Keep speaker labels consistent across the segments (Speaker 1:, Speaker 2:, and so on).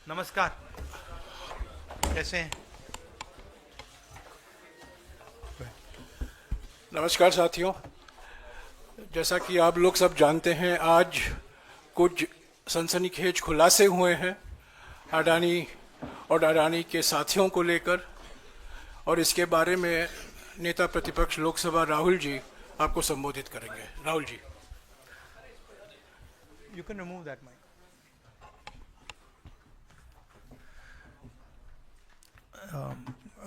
Speaker 1: नमस्कार, कैसे हैं?
Speaker 2: नमस्कार साथियों, जैसा कि आप लोग सब जानते हैं, आज कुछ सनसनीखेज खुलासे हुए हैं अडानी और अडानी के साथियों को लेकर, और इसके बारे में नेता प्रतिपक्ष लोकसभा राहुल जी आपको संबोधित करेंगे। Rahul ji.
Speaker 1: You can remove that mic.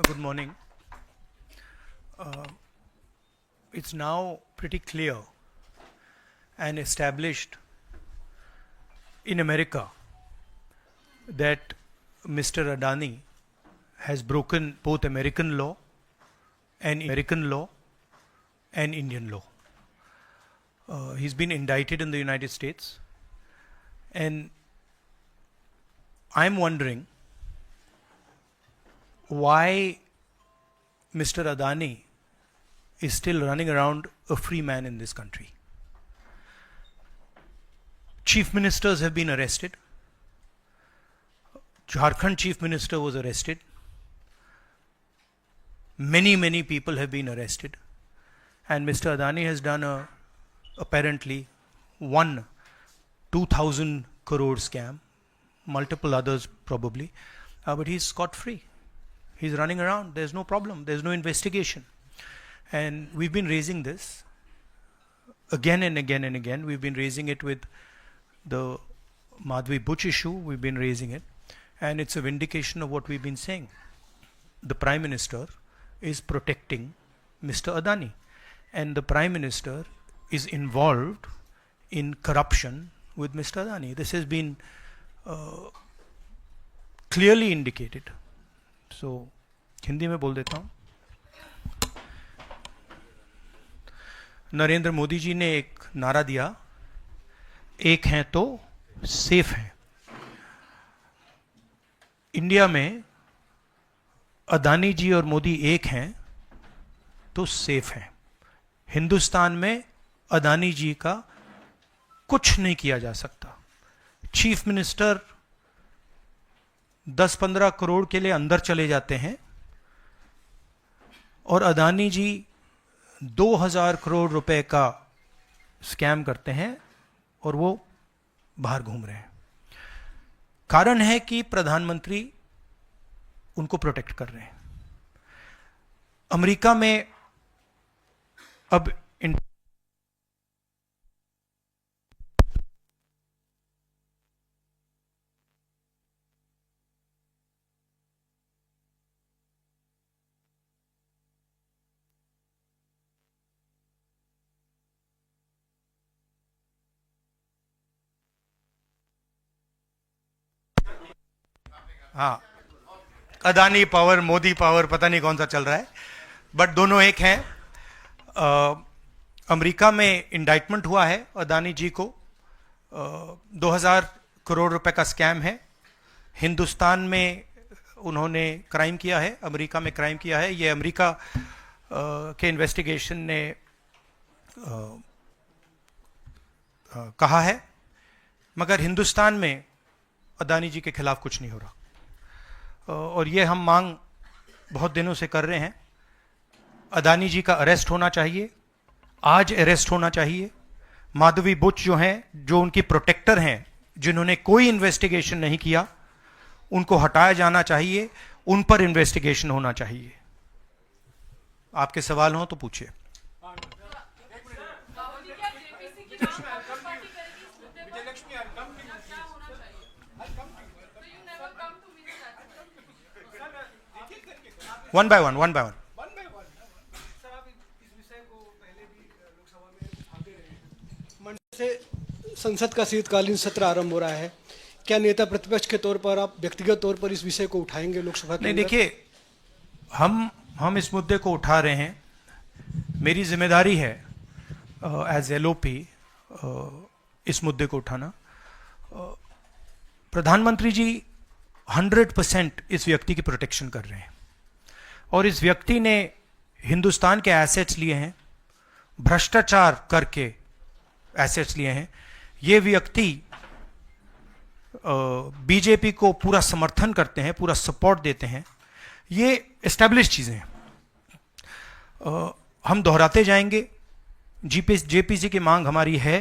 Speaker 1: Good morning. It's now pretty clear and established in America that Mr. Adani has broken both American law and Indian law. He's been indicted in the United States, and I'm wondering why Mr. Adani is still running around a free man in this country. Chief ministers have been arrested. Jharkhand chief minister was arrested. Many people have been arrested. And Mr. Adani has done apparently one 2,000 crore scam, multiple others probably, but he's scot-free. He's running around, there's no problem, there's no investigation. And we've been raising this again and again and again. We've been raising it with the Madhvi Buch issue, we've been raising it, and it's a vindication of what we've been saying. The Prime Minister is protecting Mr. Adani, and the Prime Minister is involved in corruption with Mr. Adani. This has been clearly indicated. So, Hindi में बोल देता हूँ। नरेंद्र मोदी जी ने एक नारा दिया, एक हैं तो सेफ हैं। इंडिया में अदानी जी और मोदी एक हैं तो सेफ हैं। हिंदुस्तान में अदानी जी का कुछ नहीं किया जा सकता। चीफ मिनिस्टर 10-15 करोड़ के लिए अंदर चले जाते हैं और अदानी जी 2000 करोड़ रुपए का स्कैम करते हैं और वो बाहर घूम रहे हैं। कारण है कि प्रधानमंत्री उनको प्रोटेक्ट कर रहे हैं। अमेरिका में अब हाँ, अदानी पावर, मोदी पावर, पता नहीं कौन सा चल रहा है, बट दोनों एक हैं। अमेरिका में इंडाइटमेंट हुआ है अदानी जी को, 2000 करोड़ रुपए का स्कैम है। हिंदुस्तान में उन्होंने क्राइम किया है, अमेरिका में क्राइम किया है। ये अमेरिका के इन्वेस्टिगेशन ने कहा है, मगर हिंदुस्तान में अदानी जी के खिलाफ कुछ नहीं हो रहा। और ये हम मांग बहुत दिनों से कर रहे हैं। अदानी जी का अरेस्ट होना चाहिए, आज अरेस्ट होना चाहिए। माधवी बुच जो हैं, जो उनकी प्रोटेक्टर हैं, जिन्होंने कोई इन्वेस्टिगेशन नहीं किया, उनको हटाया जाना चाहिए, उन पर इन्वेस्टिगेशन होना चाहिए। आपके सवाल हो तो पूछिए। One by one.
Speaker 3: संसद का शीतकालीन सत्र आरंभ हो रहा है, क्या नेता प्रतिपक्ष के तौर पर आप व्यक्तिगत तौर पर इस विषय को उठाएंगे लोकसभा के?
Speaker 1: नहीं, देखिए, हम इस मुद्दे को उठा रहे हैं। मेरी जिम्मेदारी है एज एलओपी इस मुद्दे को उठाना। प्रधानमंत्री जी 100% इस व्यक्ति की प्रोटेक्शन कर रहे हैं, और इस व्यक्ति ने हिंदुस्तान के एसेट्स लिए हैं, भ्रष्टाचार करके एसेट्स लिए हैं। ये व्यक्ति बीजेपी को पूरा समर्थन करते हैं, पूरा सपोर्ट देते हैं, ये एस्टेब्लिश चीज़ें हैं। हम दोहराते जाएंगे, जेपीसी की मांग हमारी है,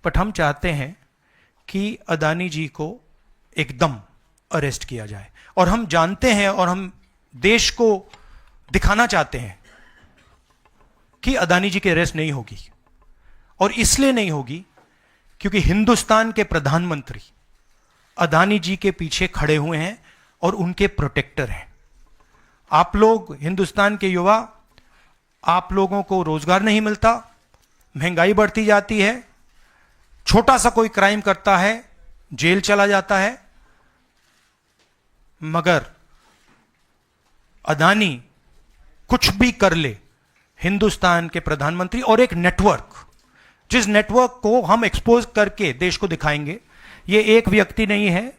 Speaker 1: बट हम चाहते हैं कि अदानी जी को एकदम अरेस्ट किया जाए। और हम जानते हैं और हम देश को दिखाना चाहते हैं कि अदानी जी की अरेस्ट नहीं होगी, और इसलिए नहीं होगी क्योंकि हिंदुस्तान के प्रधानमंत्री अदानी जी के पीछे खड़े हुए हैं और उनके प्रोटेक्टर हैं। आप लोग हिंदुस्तान के युवा, आप लोगों को रोजगार नहीं मिलता, महंगाई बढ़ती जाती है, छोटा सा कोई क्राइम करता है जेल चला जाता है, मगर अदानी कुछ भी कर ले, हिंदुस्तान के प्रधानमंत्री और एक नेटवर्क, जिस नेटवर्क को हम एक्सपोज करके देश को दिखाएंगे, ये एक व्यक्ति नहीं है,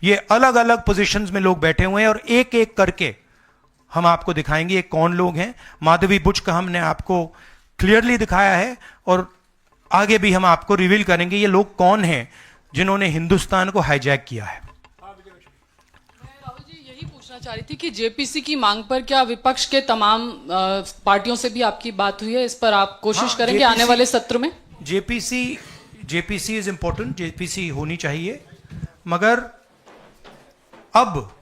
Speaker 1: ये अलग अलग पोजीशंस में लोग बैठे हुए हैं और एक एक करके हम आपको दिखाएंगे ये कौन लोग हैं। माधवी बुच का हमने आपको क्लियरली दिखाया है और आगे भी हम आपको रिवील करेंगे ये लोग कौन हैं जिन्होंने हिंदुस्तान को हाईजैक किया है।
Speaker 4: राहुल जी, यही पूछना चाह रही थी कि जेपीसी की मांग पर क्या विपक्ष के तमाम पार्टियों से भी आपकी बात हुई है? इस पर आप कोशिश करेंगे आने वाले सत्र में?
Speaker 1: जेपीसी इज इंपॉर्टेंट, जेपीसी होनी चाहिए, मगर अब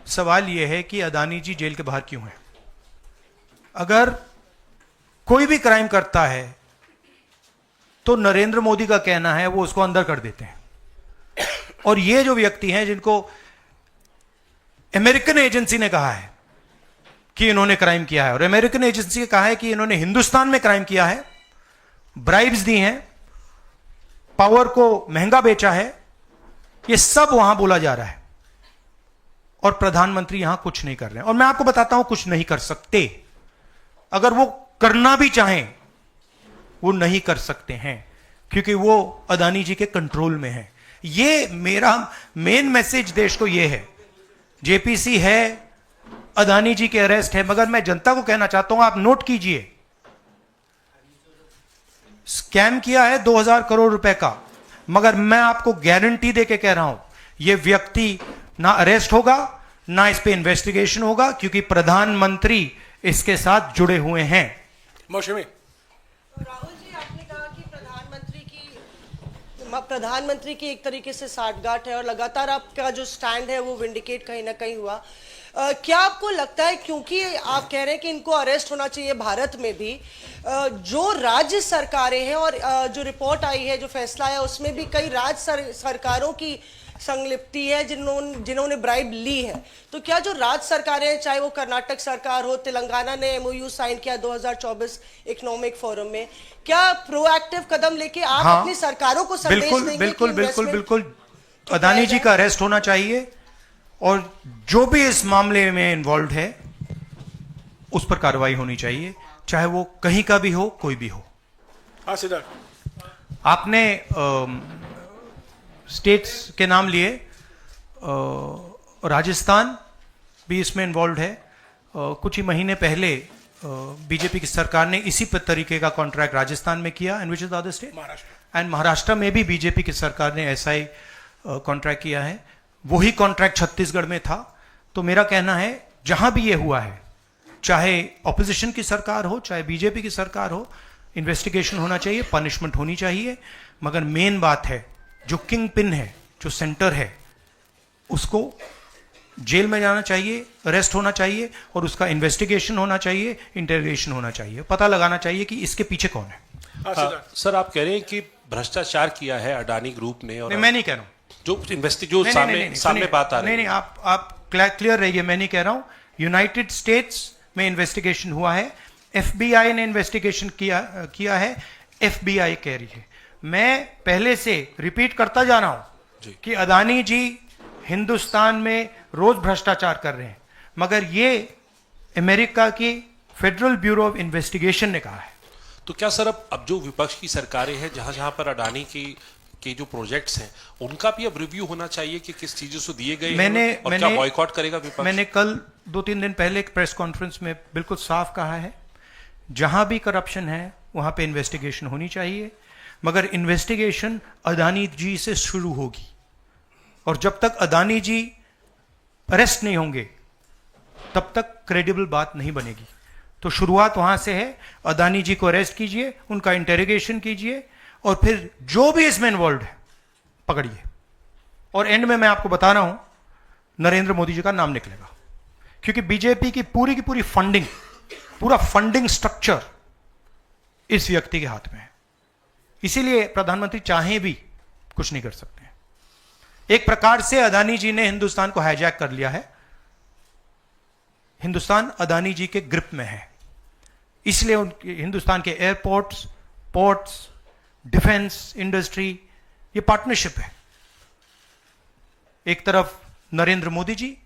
Speaker 1: सवाल यह है कि अदानी जी जेल के बाहर क्यों हैं? अगर कोई भी क्राइम करता है तो नरेंद्र मोदी का कहना है वो उसको अंदर कर देते हैं, और ये जो व्यक्ति हैं जिनको अमेरिकन एजेंसी ने कहा है कि इन्होंने क्राइम किया है, और अमेरिकन एजेंसी ने कहा है कि इन्होंने हिंदुस्तान में क्राइम किया है, ब्राइब्स दी हैं, पावर को महंगा बेचा है, ये सब वहां बोला जा रहा है, और प्रधानमंत्री यहां कुछ नहीं कर रहे हैं। और मैं आपको बताता हूं कुछ नहीं कर सकते, अगर वो करना भी चाहें वो नहीं कर सकते हैं, क्योंकि वो अदानी जी के कंट्रोल में है। ये मेरा मेन मैसेज देश को ये है, जेपीसी है, अदानी जी के अरेस्ट है, मगर मैं जनता को कहना चाहता हूं, आप नोट कीजिए, स्कैम किया है 2000 करोड़ रुपए का, मगर मैं आपको गारंटी देके कह रहा हूं यह व्यक्ति ना अरेस्ट होगा, ना इस पे इन्वेस्टिगेशन होगा, क्योंकि प्रधानमंत्री इसके साथ जुड़े हुए हैं।
Speaker 2: मौसमी
Speaker 5: राहुल जी, आपने कहा कि प्रधानमंत्री की एक तरीके से साठगांठ है और लगातार आपका जो स्टैंड है वो विंडिकेट कहीं ना कहीं हुआ। क्या आपको लगता है, क्योंकि आप कह रहे हैं कि इनको अरेस्ट होना चाहिए भारत में भी, जो राज्य सरकारें हैं और जो रिपोर्ट आई है, जो फैसला आया, उसमें भी कई राज्य सरकारों की संलिप्ति है जिन्होंने ब्राइब ली है, तो क्या जो राज्य सरकारें हैं, चाहे वो कर्नाटक सरकार हो, तेलंगाना ने MOU साइन किया 2024 इकोनॉमिक फोरम में, क्या प्रोएक्टिव कदम लेके आप अपनी सरकारों को संदेश देंगे?
Speaker 1: बिल्कुल अदानी जी का अरेस्ट होना चाहिए, और जो भी इस मामले में इन्वॉल्व है उस पर कार्रवाई होनी चाहिए, चाहे वो कहीं का भी हो, कोई भी हो।
Speaker 2: हाँ सिद्धार्थ,
Speaker 1: आपने स्टेट्स के नाम लिए, राजस्थान भी इसमें इन्वॉल्व है। कुछ ही महीने पहले बीजेपी की सरकार ने इसी तरीके का कॉन्ट्रैक्ट राजस्थान में किया, and which is the other state, Maharashtra में भी बीजेपी की सरकार ने ऐसा ही कॉन्ट्रैक्ट किया है। वही कॉन्ट्रैक्ट छत्तीसगढ़ में था। तो मेरा कहना है जहां भी ये हुआ है, चाहे ऑपोजिशन की सरकार हो, चाहे बीजेपी की सरकार हो, इन्वेस्टिगेशन होना चाहिए, पनिशमेंट होनी चाहिए, मगर मेन बात है जो किंग पिन है, जो सेंटर है, उसको जेल में जाना चाहिए, अरेस्ट होना चाहिए, और उसका इन्वेस्टिगेशन होना चाहिए, इंटरोगेशन होना चाहिए, पता लगाना चाहिए कि इसके पीछे कौन है।
Speaker 6: सर, आप कह रहे हैं कि भ्रष्टाचार किया है अडानी ग्रुप ने, और
Speaker 1: मैं नहीं कह रहा हूं,
Speaker 6: जो सामने बात आ रही है।
Speaker 1: नहीं, आप क्लियर रहिए, मैं नहीं कह रहा हूं। यूनाइटेड स्टेट्स में इन्वेस्टिगेशन हुआ है, FBI ने इन्वेस्टिगेशन किया है, FBI कह रही है। मैं पहले से रिपीट करता जा रहा हूं कि अदानी जी हिंदुस्तान में रोज भ्रष्टाचार कर रहे हैं, मगर ये अमेरिका की फेडरल ब्यूरो ऑफ इन्वेस्टिगेशन ने कहा है।
Speaker 6: तो क्या सर, अब जो विपक्ष की सरकारें हैं, जहां जहां पर अडानी के जो प्रोजेक्ट्स हैं, उनका भी अब रिव्यू होना चाहिए कि किस चीजों से दिए गए हैं, और क्या बॉयकॉट करेगा विपक्ष? मैंने
Speaker 1: कल 2-3 दिन पहले एक प्रेस कॉन्फ्रेंस में बिल्कुल साफ कहा है, जहां भी करप्शन है वहां पे इन्वेस्टिगेशन होनी चाहिए, मगर इन्वेस्टिगेशन अदानी जी से शुरू होगी, और जब तक अदानी जी अरेस्ट नहीं होंगे तब तक क्रेडिबल बात नहीं बनेगी। तो शुरुआत वहां से है, अदानी जी को अरेस्ट कीजिए, उनका इंटेरोगेशन कीजिए और फिर जो भी इसमें इन्वॉल्व है पकड़िए। और एंड में मैं आपको बता रहा हूं नरेंद्र मोदी जी का नाम निकलेगा, क्योंकि बीजेपी की पूरी फंडिंग, पूरा फंडिंग स्ट्रक्चर इस व्यक्ति के हाथ में है। इसीलिए प्रधानमंत्री चाहे भी कुछ नहीं कर सकते हैं। एक प्रकार से अदानी जी ने हिंदुस्तान को हाईजैक कर लिया है, हिंदुस्तान अदानी जी के ग्रिप में है। इसलिए हिंदुस्तान के एयरपोर्ट्स, पोर्ट्स, डिफेंस इंडस्ट्री, ये पार्टनरशिप है। एक तरफ नरेंद्र मोदी जी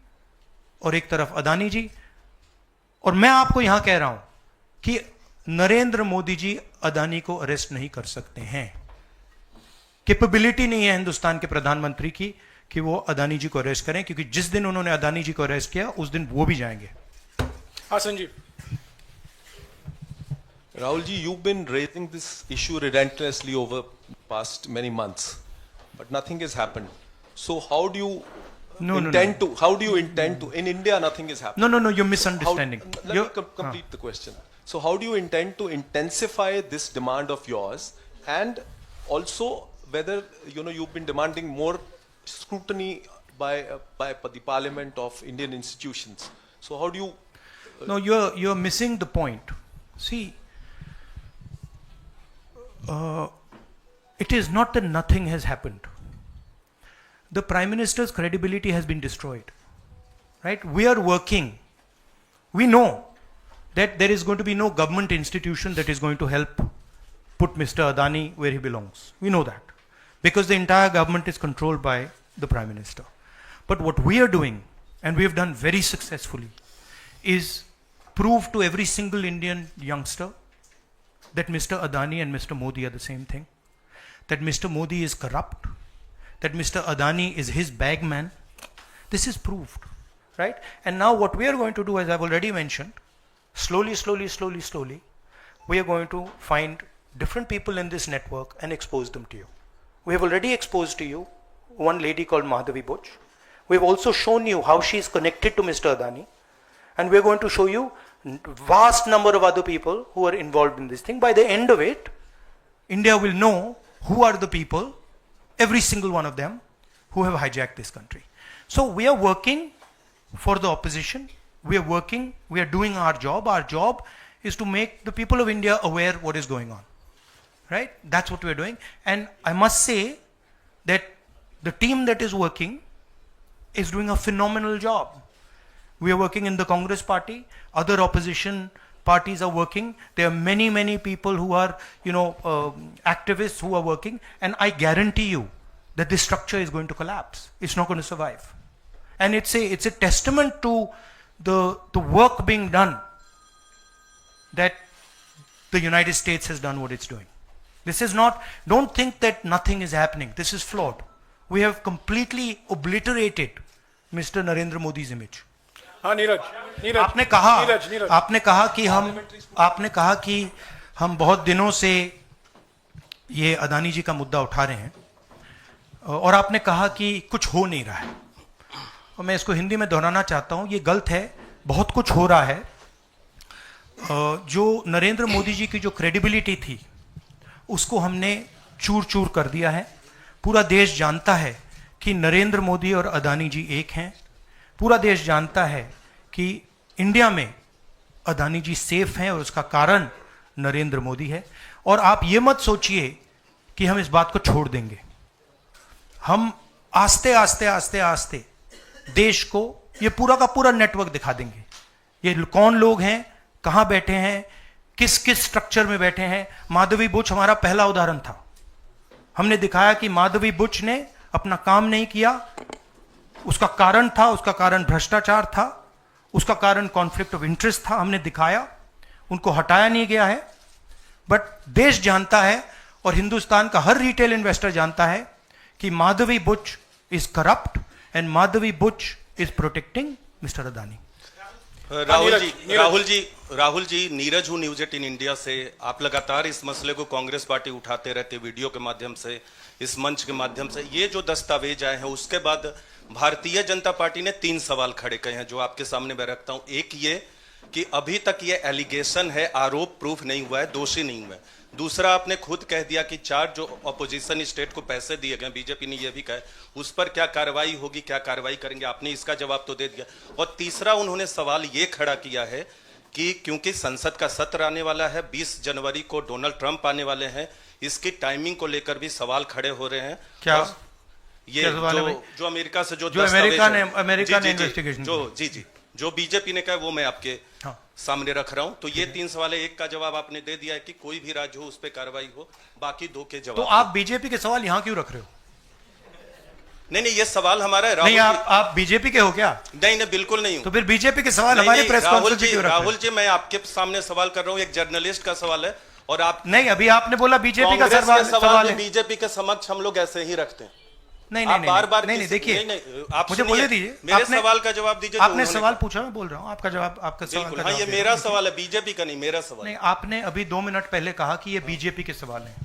Speaker 1: और एक तरफ अदानी जी। और मैं आपको यहां कह रहा हूं कि नरेंद्र मोदी जी अदानी को अरेस्ट नहीं कर सकते हैं। कैपेबिलिटी नहीं है हिंदुस्तान के प्रधानमंत्री की कि वो अदानी जी को अरेस्ट करें, क्योंकि जिस दिन उन्होंने अदानी जी को अरेस्ट किया उस दिन वो भी जाएंगे।
Speaker 2: हाँ Sanjeev.
Speaker 7: Rahul ji, you've been raising this issue relentlessly over past many months, but nothing has happened. So how do you intend to? How do you intend to? In India, nothing is happening.
Speaker 1: No, you're misunderstanding.
Speaker 7: Let me complete the question. So how do you intend to intensify this demand of yours, and also whether you've been demanding more scrutiny by the Parliament of Indian institutions? So how do you?
Speaker 1: No, you're missing the point. See. It is not that nothing has happened. The Prime Minister's credibility has been destroyed. Right? We are working. We know that there is going to be no government institution that is going to help put Mr. Adani where he belongs. We know that. Because the entire government is controlled by the Prime Minister. But what we are doing, and we have done very successfully, is prove to every single Indian youngster that Mr. Adani and Mr. Modi are the same thing, that Mr. Modi is corrupt, that Mr. Adani is his bagman. This is proved, right? And now what we are going to do, as I've already mentioned, slowly, we are going to find different people in this network and expose them to you. We have already exposed to you one lady called Madhavi Buch. We've also shown you how she is connected to Mr. Adani, and we're going to show you vast number of other people who are involved in this thing. By the end of it, India will know who are the people, every single one of them, who have hijacked this country. So we are working for the opposition. We are doing our job. Our job is to make the people of India aware what is going on. Right? That's what we are doing. And I must say that the team that is working is doing a phenomenal job. We are working in the Congress party. Other opposition parties are working. There are many people who are, activists who are working. And I guarantee you that this structure is going to collapse. It's not going to survive. And it's a testament to the work being done that the United States has done what it's doing. This is not, don't think that nothing is happening. This is flawed. We have completely obliterated Mr. Narendra Modi's image.
Speaker 2: हाँ नीरज
Speaker 1: आपने कहा कि हम बहुत दिनों से ये अदानी जी का मुद्दा उठा रहे हैं और आपने कहा कि कुछ हो नहीं रहा है, और मैं इसको हिंदी में दोहराना चाहता हूं, ये गलत है। बहुत कुछ हो रहा है। जो नरेंद्र मोदी जी की जो क्रेडिबिलिटी थी उसको हमने चूर चूर कर दिया है। पूरा देश जानता है कि नरेंद्र मोदी और अदानी जी एक हैं। पूरा देश जानता है कि इंडिया में अदानी जी सेफ हैं और उसका कारण नरेंद्र मोदी है। और आप ये मत सोचिए कि हम इस बात को छोड़ देंगे। हम आस्ते आस्ते देश को ये पूरा का पूरा नेटवर्क दिखा देंगे। ये कौन लोग हैं, कहां बैठे हैं, किस स्ट्रक्चर में बैठे हैं। माधवी बुच हमारा पहला उदाहरण था। हमने दिखाया कि माधवी बुच ने अपना काम नहीं किया। उसका कारण भ्रष्टाचार था, उसका कारण कॉन्फ्लिक्ट ऑफ इंटरेस्ट था। हमने दिखाया, उनको हटाया नहीं गया है। बट देश जानता है और हिंदुस्तान का हर रिटेल इन्वेस्टर जानता है कि Madhabi Buch is corrupt and Madhabi Buch is protecting mister Adani.
Speaker 7: Rahul ji
Speaker 8: Rahul ji, Neeraj हूँ न्यूज 18 इंडिया से। आप लगातार इस मसले को कांग्रेस पार्टी उठाते रहते, वीडियो के माध्यम से, इस मंच के माध्यम से। ये जो दस्तावेज आए हैं उसके बाद भारतीय जनता पार्टी ने 3 सवाल खड़े किए हैं जो आपके सामने मैं रखता हूं। एक ये कि अभी तक ये एलिगेशन है, आरोप प्रूफ नहीं हुआ है, दोषी नहीं हुआ है। दूसरा, आपने खुद कह दिया कि 4 जो अपोजिशन स्टेट को पैसे दिए गए, बीजेपी ने यह भी कहा, उस पर क्या कार्रवाई होगी, क्या कार्रवाई करेंगे, आपने इसका जवाब तो दे दिया। और तीसरा, उन्होंने सवाल ये खड़ा किया है कि क्योंकि संसद का सत्र आने वाला है, 20 जनवरी को डोनाल्ड ट्रंप आने वाले हैं, इसकी टाइमिंग को लेकर भी सवाल खड़े हो रहे हैं।
Speaker 1: क्या
Speaker 8: ये जो अमेरिका से जो
Speaker 1: अमेरिका ने इन्वेस्टिगेशन
Speaker 8: जो बीजेपी ने कहा वो मैं आपके सामने रख रहा हूं। तो ये 3 सवाल है, एक का जवाब आपने दे दिया है कि कोई भी राज्य हो उस पर कार्रवाई हो, बाकी 2 के जवाब।
Speaker 1: तो आप बीजेपी के सवाल यहां क्यों रख रहे हो?
Speaker 8: नहीं, ये सवाल हमारा है।
Speaker 1: नहीं, आप बीजेपी के हो क्या?
Speaker 8: नहीं, बिल्कुल नहीं हूं।
Speaker 1: तो फिर बीजेपी के सवाल हमारे प्रेस कॉन्फ्रेंस में क्यों रख रहे हो?
Speaker 8: राहुल जी, मैं आपके सामने सवाल कर रहा हूं, एक जर्नलिस्ट का सवाल है। और आप
Speaker 1: नहीं, अभी आपने बोला बीजेपी का सवाल है।
Speaker 8: बीजेपी के समक्ष हम लोग ऐसे ही रखते हैं।
Speaker 1: नहीं,
Speaker 8: बार-बार
Speaker 1: देखिए,
Speaker 8: आप
Speaker 1: मुझे बोलने दीजिए।
Speaker 8: मेरे सवाल का जवाब दीजिए।
Speaker 1: आपने सवाल पूछा, मैं बोल रहा हूं आपका जवाब, आपका सवाल का
Speaker 8: जवाब। ये मेरा सवाल है, बीजेपी का नहीं, मेरा सवाल।
Speaker 1: नहीं, आपने अभी 2 मिनट पहले कहा कि ये बीजेपी के सवाल हैं।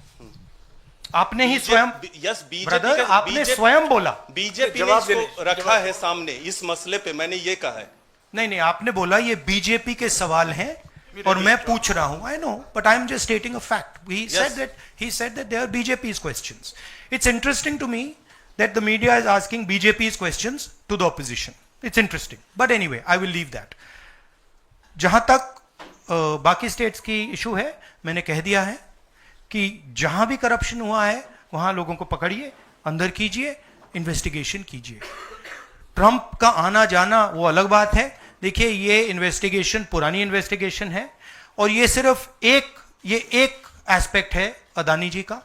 Speaker 1: आपने ही स्वयं,
Speaker 8: यस,
Speaker 1: ब्रदर, आपने स्वयं बोला
Speaker 8: बीजेपी ने इसको रखा है सामने, इस मसले पे मैंने ये कहा है।
Speaker 1: नहीं, आपने बोला ये बीजेपी के सवाल हैं और मैं पूछ रहा हूं। I know, but I am just stating a fact. He said that they are BJP's questions. It's interesting to me that the media is asking BJP's questions to the opposition. It's interesting. But anyway, I will leave that. जहां तक बाकी states की issue है, मैंने कह दिया है कि जहां भी करप्शन हुआ है वहां लोगों को पकड़िए, अंदर कीजिए, इन्वेस्टिगेशन कीजिए। ट्रंप का आना जाना वो अलग बात है। देखिए, ये इन्वेस्टिगेशन पुरानी इन्वेस्टिगेशन है और ये सिर्फ एक एस्पेक्ट है अदानी जी का।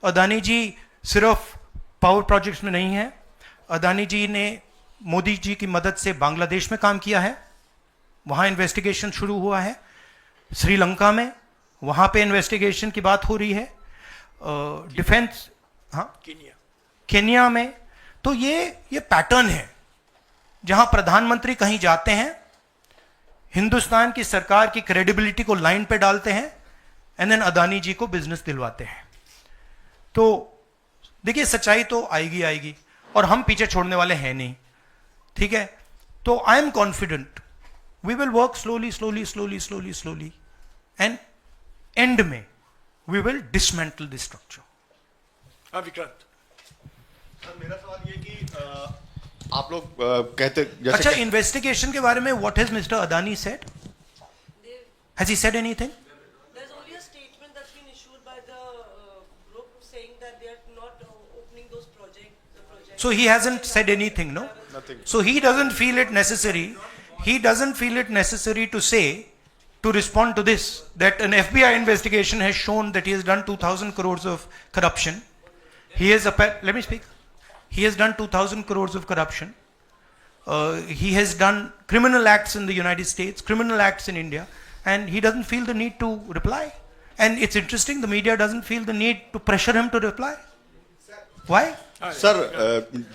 Speaker 1: अदानी जी सिर्फ पावर प्रोजेक्ट्स में नहीं है। अदानी जी ने मोदी जी की मदद से बांग्लादेश में काम किया है, वहां इन्वेस्टिगेशन शुरू हुआ है। श्रीलंका में, वहां पे इन्वेस्टिगेशन की बात हो रही है। डिफेंस, हाँ, केन्या में। तो ये पैटर्न है जहां प्रधानमंत्री कहीं जाते हैं, हिंदुस्तान की सरकार की क्रेडिबिलिटी को लाइन पे डालते हैं एंड देन अदानी जी को बिजनेस दिलवाते हैं। तो देखिए, सच्चाई तो आएगी और हम पीछे छोड़ने वाले हैं नहीं, ठीक है? तो I am confident we will work slowly and end में we will dismantle this structure.
Speaker 2: Vikrant,
Speaker 9: मेरा सवाल ये कि आप लोग कहते,
Speaker 1: अच्छा, इन्वेस्टिगेशन के बारे में what has mister Adani said? Has he said anything?
Speaker 5: There's only a statement that's been issued by the group saying that they are not opening those projects.
Speaker 1: So he hasn't said anything, no?
Speaker 9: Nothing.
Speaker 1: So he doesn't feel it necessary. He doesn't feel it necessary to say, to respond to this, that an FBI investigation has shown that he has done 2,000 crores of corruption. He has, let me speak. He has done 2,000 crores of corruption. He has done criminal acts in the United States, criminal acts in India, and he doesn't feel the need to reply. And it's interesting, the media doesn't feel the need to pressure him to reply. Why?
Speaker 9: Sir,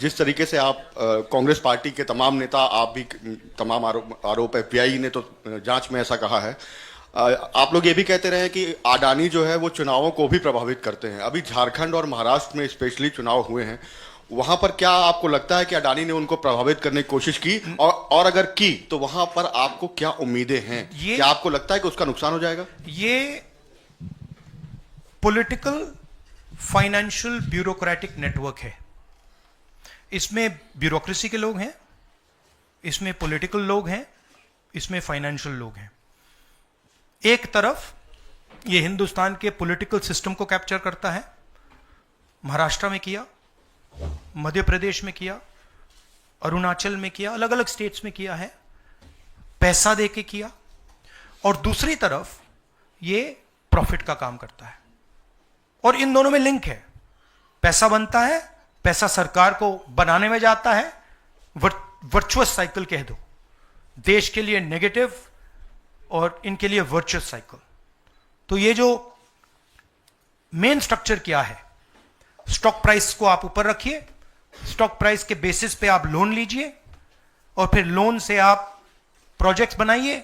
Speaker 9: जिस तरीके से आप Congress party के तमाम नेता, आप भी तमाम आरोप FBI ने तो जांच में ऐसा कहा है, आप लोग ये भी कहते रहे कि अडानी जो है वो चुनावों को भी प्रभावित करते हैं। अभी झारखंड और महाराष्ट्र में स्पेशली चुनाव हुए हैं, वहां पर क्या आपको लगता है कि अडानी ने उनको प्रभावित करने की कोशिश की, और अगर की तो वहां पर आपको क्या उम्मीदें हैं? क्या आपको लगता है कि उसका नुकसान हो जाएगा?
Speaker 1: ये पॉलिटिकल फाइनेंशियल ब्यूरोक्रेटिक नेटवर्क है। इसमें ब्यूरोक्रेसी के लोग हैं, इसमें पॉलिटिकल लोग हैं, इसमें फाइनेंशियल लोग हैं। एक तरफ ये हिंदुस्तान के पॉलिटिकल सिस्टम को कैप्चर करता है, महाराष्ट्र में किया, मध्य प्रदेश में किया, अरुणाचल में किया, अलग अलग स्टेट्स में किया है, पैसा देके किया। और दूसरी तरफ ये प्रॉफिट का काम करता है और इन दोनों में लिंक है। पैसा बनता है, पैसा सरकार को बनाने में जाता है, वर्चुअस साइकिल कह दो, देश के लिए नेगेटिव और इनके लिए वर्चुअस साइकिल। तो ये जो मेन स्ट्रक्चर क्या है, स्टॉक प्राइस को आप ऊपर रखिए, स्टॉक प्राइस के बेसिस पे आप लोन लीजिए और फिर लोन से आप प्रोजेक्ट्स बनाइए,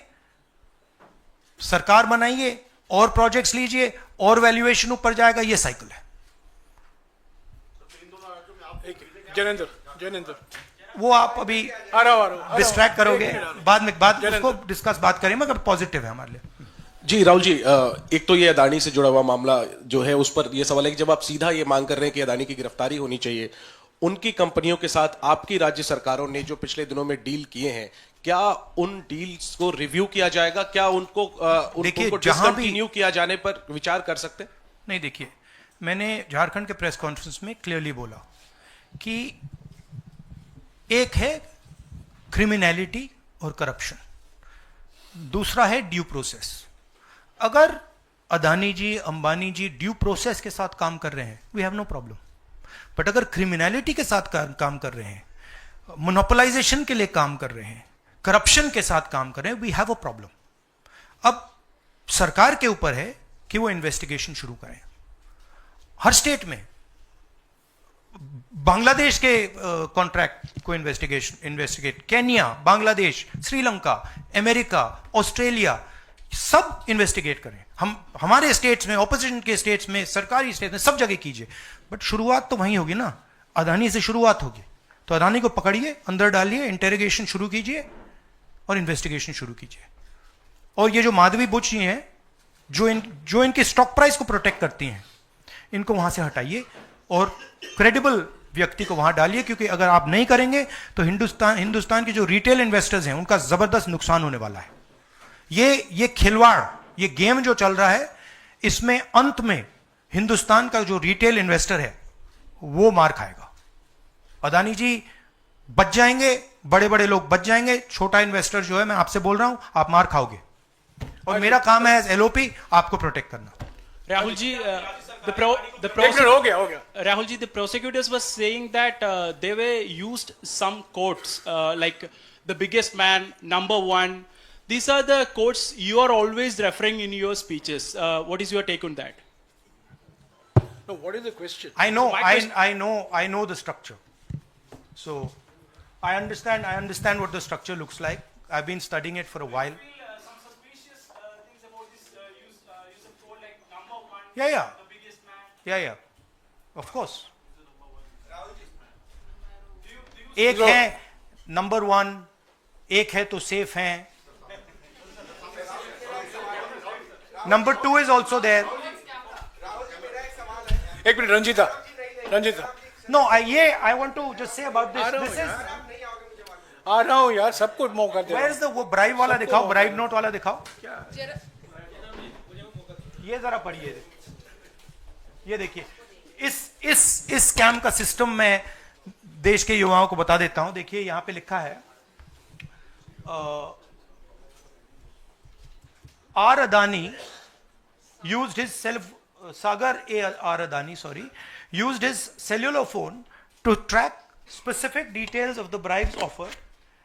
Speaker 1: सरकार बनाइए और प्रोजेक्ट्स लीजिए और वैल्यूएशन ऊपर जाएगा, ये साइकिल है।
Speaker 2: जैनेंद्र
Speaker 1: वो आप अभी
Speaker 2: आ रहा हूं।
Speaker 1: डिस्ट्रैक्ट करोगे, बाद उसको डिस्कस बात करें, मगर पॉजिटिव है हमारे लिए।
Speaker 10: जी राहुल जी, एक तो ये अदानी से जुड़ा हुआ मामला जो है उस पर ये सवाल है कि जब आप सीधा ये मांग कर रहे हैं कि अदानी की गिरफ्तारी होनी चाहिए, उनकी कंपनियों के साथ आपकी राज्य सरकारों ने जो पिछले दिनों में डील किए हैं, क्या उन डील्स को रिव्यू किया जाएगा? क्या उनको डिसकंटिन्यू किया जाने पर विचार कर सकते हैं?
Speaker 1: नहीं, देखिए, मैंने झारखंड के प्रेस कॉन्फ्रेंस में क्लियरली बोला कि एक है क्रिमिनलिटी और करप्शन, दूसरा है ड्यू प्रोसेस। अगर अदानी जी, अंबानी जी ड्यू प्रोसेस के साथ काम कर रहे हैं, we have no problem. But अगर क्रिमिनलिटी के साथ काम कर रहे हैं, मोनोपोलाइजेशन के लिए काम कर रहे हैं, करप्शन के साथ काम कर रहे हैं, वी हैव अ प्रॉब्लम। अब सरकार के ऊपर है कि वो इन्वेस्टिगेशन शुरू करें। हर स्टेट में बांग्लादेश के कॉन्ट्रैक्ट को investigate, Kenya, Bangladesh, Sri Lanka, America, Australia, सब इन्वेस्टिगेट करें। हमारे स्टेट्स में, ऑपोजिशन के स्टेट्स में, सरकारी स्टेट्स में, सब जगह कीजिए। बट शुरुआत तो वहीं होगी ना, अदानी से शुरुआत होगी। तो अदानी को पकड़िए, अंदर डालिए, इंटेरोगेशन शुरू कीजिए और इन्वेस्टिगेशन शुरू कीजिए। और ये जो माधवी बुच जी हैं, जो इनके स्टॉक प्राइस को प्रोटेक्ट करती हैं, इनको वहां से हटाइए और क्रेडिबल व्यक्ति को वहां डालिए, क्योंकि अगर आप नहीं करेंगे तो हिंदुस्तान के जो रिटेल इन्वेस्टर्स हैं उनका जबरदस्त नुकसान होने वाला है। ये खिलवाड़, ये गेम जो चल रहा है, इसमें अंत में हिंदुस्तान का जो रिटेल इन्वेस्टर है वो मार खाएगा। अदानी जी बच जाएंगे, बड़े बड़े लोग बच जाएंगे, छोटा इन्वेस्टर जो है, मैं आपसे बोल रहा हूं, आप मार खाओगे। और मेरा काम है एज एलओपी आपको प्रोटेक्ट करना।
Speaker 11: Rahul ji, Rahul ji, the prosecutors were saying that they were used some quotes like the biggest man, number one. These are the quotes you are always referring in your speeches. What is your take on that?
Speaker 2: No, what is the question?
Speaker 1: I know the structure. So I understand what the structure looks like. I've been studying it for a while. Yeah. Of course. एक है number one, एक है तो safe है, number two is also there.
Speaker 2: एक मिनट, रंजीता।
Speaker 1: No, I want to just say about this is,
Speaker 2: आ रहा हूं यार, सबको मौका दे।
Speaker 1: वेयर इज द वो ब्राइब वाला दिखाओ, ब्राइब नोट वाला दिखाओ। ये जरा पढ़िए, ये देखिए, इस स्कैम का सिस्टम मैं देश के युवाओं को बता देता हूं। देखिए, यहां पे लिखा है R Adani used his Sagar R Adani, used his cellular phone to track specific details of the bribes offered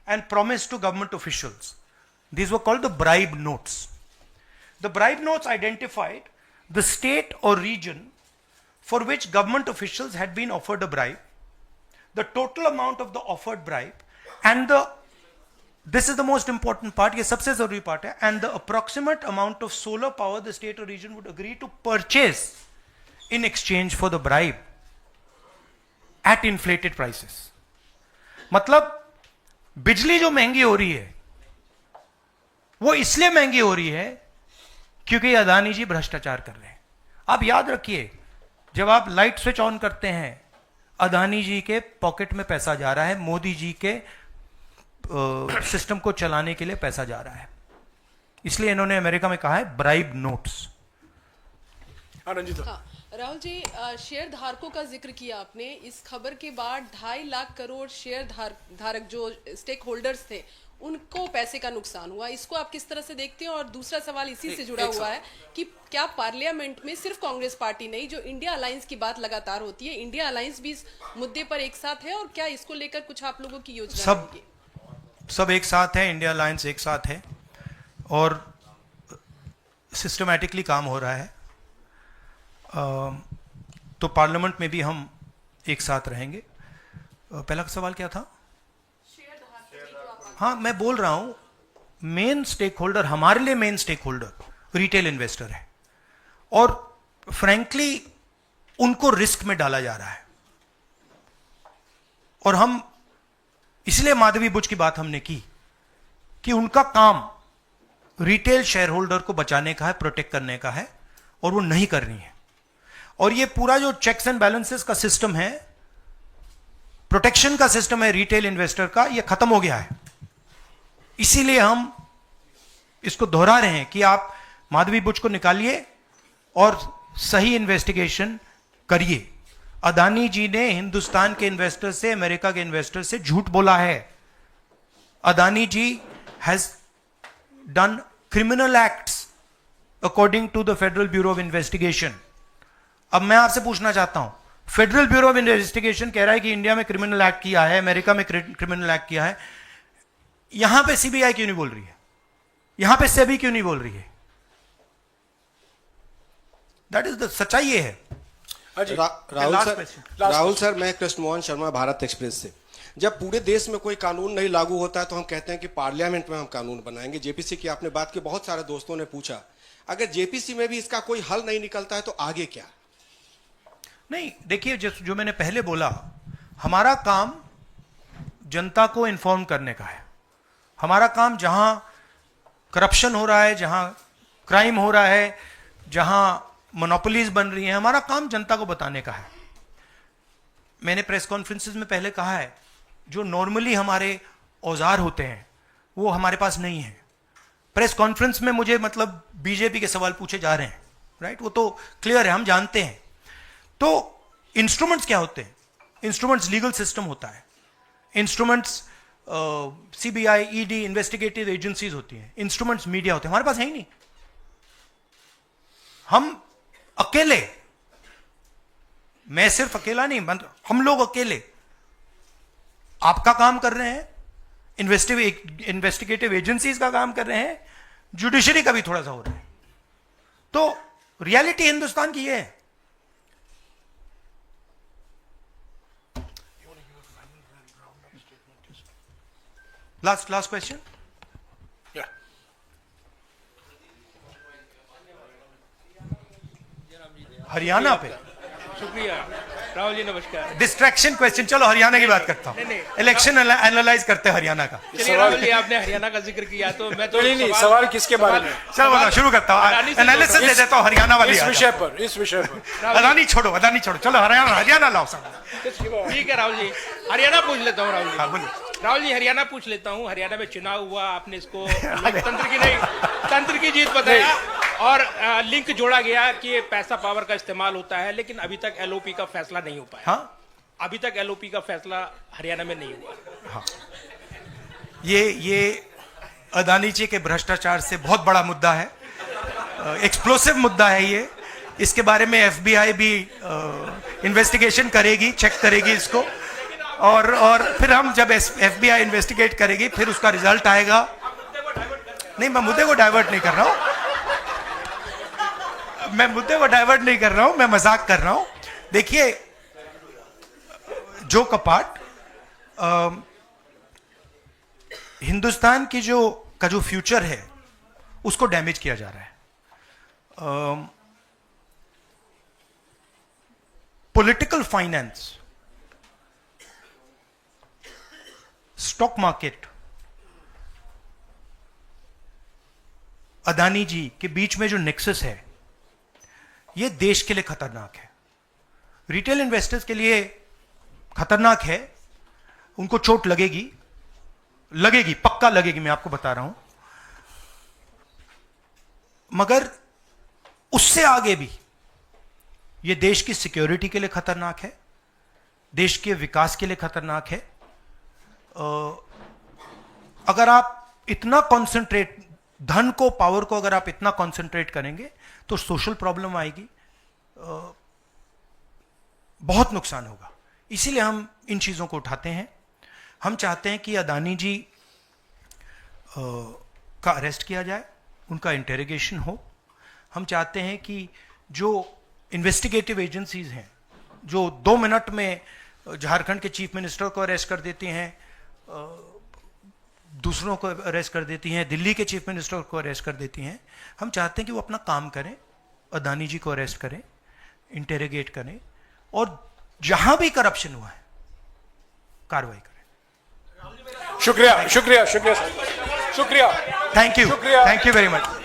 Speaker 1: and promised to government officials. These were called the bribe notes. The bribe notes identified the state or region for which government officials had been offered a bribe, the total amount of the offered bribe, and this is the most important part, ये सबसे जरूरी part है, and the approximate amount of solar power the state or region would agree to purchase in exchange for the bribe at inflated prices. मतलब बिजली जो महंगी हो रही है वो इसलिए महंगी हो रही है क्योंकि अदानी जी भ्रष्टाचार कर रहे हैं। आप याद रखिए, जब आप लाइट स्विच ऑन करते हैं, अदानी जी के पॉकेट में पैसा जा रहा है, मोदी जी के सिस्टम को चलाने के लिए पैसा जा रहा है। इसलिए इन्होंने अमेरिका में कहा है bribe notes.
Speaker 4: Rahul ji, share धारकों का जिक्र किया आपने। इस खबर के बाद 2.5 लाख करोड़ शेयर धारक जो स्टेक होल्डर्स थे, उनको पैसे का नुकसान हुआ। इसको आप किस तरह से देखते हैं? और दूसरा सवाल इसी से जुड़ा हुआ है कि क्या पार्लियामेंट में सिर्फ कांग्रेस पार्टी नहीं, जो इंडिया अलायंस की बात लगातार होती है, इंडिया अलायंस भी इस मुद्दे पर एक साथ है? और क्या इसको लेकर कुछ आप लोगों की योजना है?
Speaker 1: सब एक साथ है, इंडिया अलायंस एक साथ है और सिस्टमैटिकली काम हो रहा है। तो पार्लियामेंट में भी हम एक साथ रहेंगे। पहला सवाल क्या था? हाँ, मैं बोल रहा हूं मेन स्टेक होल्डर, हमारे लिए main stakeholder retail investor है, और फ्रैंकली उनको रिस्क में डाला जा रहा है। और हम इसलिए माधवी बुच की बात हमने की कि उनका काम रिटेल शेयर होल्डर को बचाने का है, प्रोटेक्ट करने का है, और वो नहीं कर रही है। और ये पूरा जो चेक्स एंड बैलेंसेस का सिस्टम है, प्रोटेक्शन का सिस्टम है रिटेल इन्वेस्टर का, ये खत्म हो गया है। इसीलिए हम इसको दोहरा रहे हैं कि आप माधवी बुच को निकालिए और सही इन्वेस्टिगेशन करिए। अदानी जी ने हिंदुस्तान के इन्वेस्टर से, अमेरिका के इन्वेस्टर से झूठ बोला है। Adani ji has done criminal acts according to the Federal Bureau of Investigation. अब मैं आपसे पूछना चाहता हूं, फेडरल ब्यूरो ऑफ इन्वेस्टिगेशन कह रहा है कि इंडिया में क्रिमिनल एक्ट किया है, अमेरिका में क्रिमिनल एक्ट किया है, यहां पे सीबीआई क्यों नहीं बोल रही है? यहां पे सेबी क्यों नहीं बोल रही है? दैट इज द सच्चाई ये है।
Speaker 12: राहुल सर, मैं कृष्ण मोहन शर्मा, भारत एक्सप्रेस से। जब पूरे देश में कोई कानून नहीं लागू होता है तो हम कहते हैं कि पार्लियामेंट में हम कानून बनाएंगे। जेपीसी की आपने बात की, बहुत सारे दोस्तों ने पूछा, अगर जेपीसी में भी इसका कोई हल नहीं निकलता है तो आगे क्या?
Speaker 1: नहीं, देखिए, जो मैंने पहले बोला, हमारा काम जनता को इन्फॉर्म करने का है। हमारा काम जहां करप्शन हो रहा है, जहां क्राइम हो रहा है, जहां मोनोपोलीज बन रही हैं, हमारा काम जनता को बताने का है। मैंने प्रेस कॉन्फ्रेंसेस में पहले कहा है, जो नॉर्मली हमारे औजार होते हैं वो हमारे पास नहीं है। प्रेस कॉन्फ्रेंस में मुझे मतलब बीजेपी के सवाल पूछे जा रहे हैं, राइट? वो तो क्लियर है, हम जानते हैं। तो इंस्ट्रूमेंट्स क्या होते हैं? इंस्ट्रूमेंट्स लीगल सिस्टम होता है, instruments CBI, ED, investigative agencies होती हैं, इंस्ट्रूमेंट्स मीडिया होते हैं। हमारे पास है ही नहीं। हम अकेले, मैं सिर्फ अकेला नहीं, हम लोग अकेले आपका काम कर रहे हैं, इन्वेस्टिगेटिव एजेंसीज का काम कर रहे हैं, जुडिशरी का भी थोड़ा सा हो रहा है। तो रियलिटी हिंदुस्तान की ये है। Last question. हरियाणा पे
Speaker 11: शुक्रिया राहुल जी, नमस्कार।
Speaker 1: डिस्ट्रैक्शन क्वेश्चन, चलो हरियाणा की बात करता हूं। इलेक्शन एनालाइज करते हैं हरियाणा का।
Speaker 11: चलिए राहुल जी, आपने हरियाणा का जिक्र किया तो मैं तो
Speaker 2: नहीं, सवाल किसके बारे में?
Speaker 1: चलो बताओ, शुरू करता हूं, एनालिसिस दे देता हूं हरियाणा वाली।
Speaker 2: इस विषय पर
Speaker 1: अदानी छोड़ो, चलो हरियाणा लाओ सब।
Speaker 11: ठीक है राहुल जी, हरियाणा पूछ लेता हूँ। राहुल जी,
Speaker 1: हाँ, बोलिए।
Speaker 11: राहुल जी, हरियाणा पूछ लेता हूँ। हरियाणा में चुनाव हुआ, आपने इसको तंत्र की जीत बताया, और लिंक जोड़ा गया कि पैसा पावर का इस्तेमाल होता है, लेकिन अभी तक एलओपी का फैसला नहीं हो पाया।
Speaker 1: हाँ?
Speaker 11: अभी तक एलओपी का फैसला हरियाणा में नहीं हुआ।
Speaker 1: हाँ। ये अदानी जी के भ्रष्टाचार से बहुत बड़ा मुद्दा है, एक्सप्लोसिव मुद्दा है ये। इसके बारे में एफबीआई भी इन्वेस्टिगेशन करेगी, चेक करेगी इसको, और फिर हम जब एफबीआई इन्वेस्टिगेट करेगी, फिर उसका रिजल्ट आएगा। नहीं, मैं मुद्दे को डाइवर्ट नहीं कर रहा हूं, मैं मजाक कर रहा हूं। देखिए, जो कपाट हिंदुस्तान की का जो फ्यूचर है उसको डैमेज किया जा रहा है। Political finance, stock market, Adani ji के बीच में जो नेक्सस है, ये देश के लिए खतरनाक है, रिटेल इन्वेस्टर्स के लिए खतरनाक है। उनको चोट लगेगी, पक्का लगेगी, मैं आपको बता रहा हूं। मगर उससे आगे भी ये देश की सिक्योरिटी के लिए खतरनाक है, देश के विकास के लिए खतरनाक है। अगर आप इतना कॉन्सेंट्रेट, धन को, पावर को अगर आप इतना कॉन्सेंट्रेट करेंगे तो सोशल प्रॉब्लम आएगी, बहुत नुकसान होगा। इसीलिए हम इन चीज़ों को उठाते हैं। हम चाहते हैं कि अदानी जी का अरेस्ट किया जाए, उनका इंटेरोगेशन हो। हम चाहते हैं कि जो इन्वेस्टिगेटिव एजेंसीज हैं, जो 2 मिनट में झारखंड के चीफ मिनिस्टर को अरेस्ट कर देती हैं, दूसरों को अरेस्ट कर देती हैं, दिल्ली के चीफ मिनिस्टर को अरेस्ट कर देती हैं। हम चाहते हैं कि वो अपना काम करें, अदानी जी को अरेस्ट करें, इंटेरोगेट करें, और जहां भी करप्शन हुआ है कार्रवाई करें।
Speaker 2: शुक्रिया शुक्रिया शुक्रिया शुक्रिया
Speaker 1: thank you, thank you very much.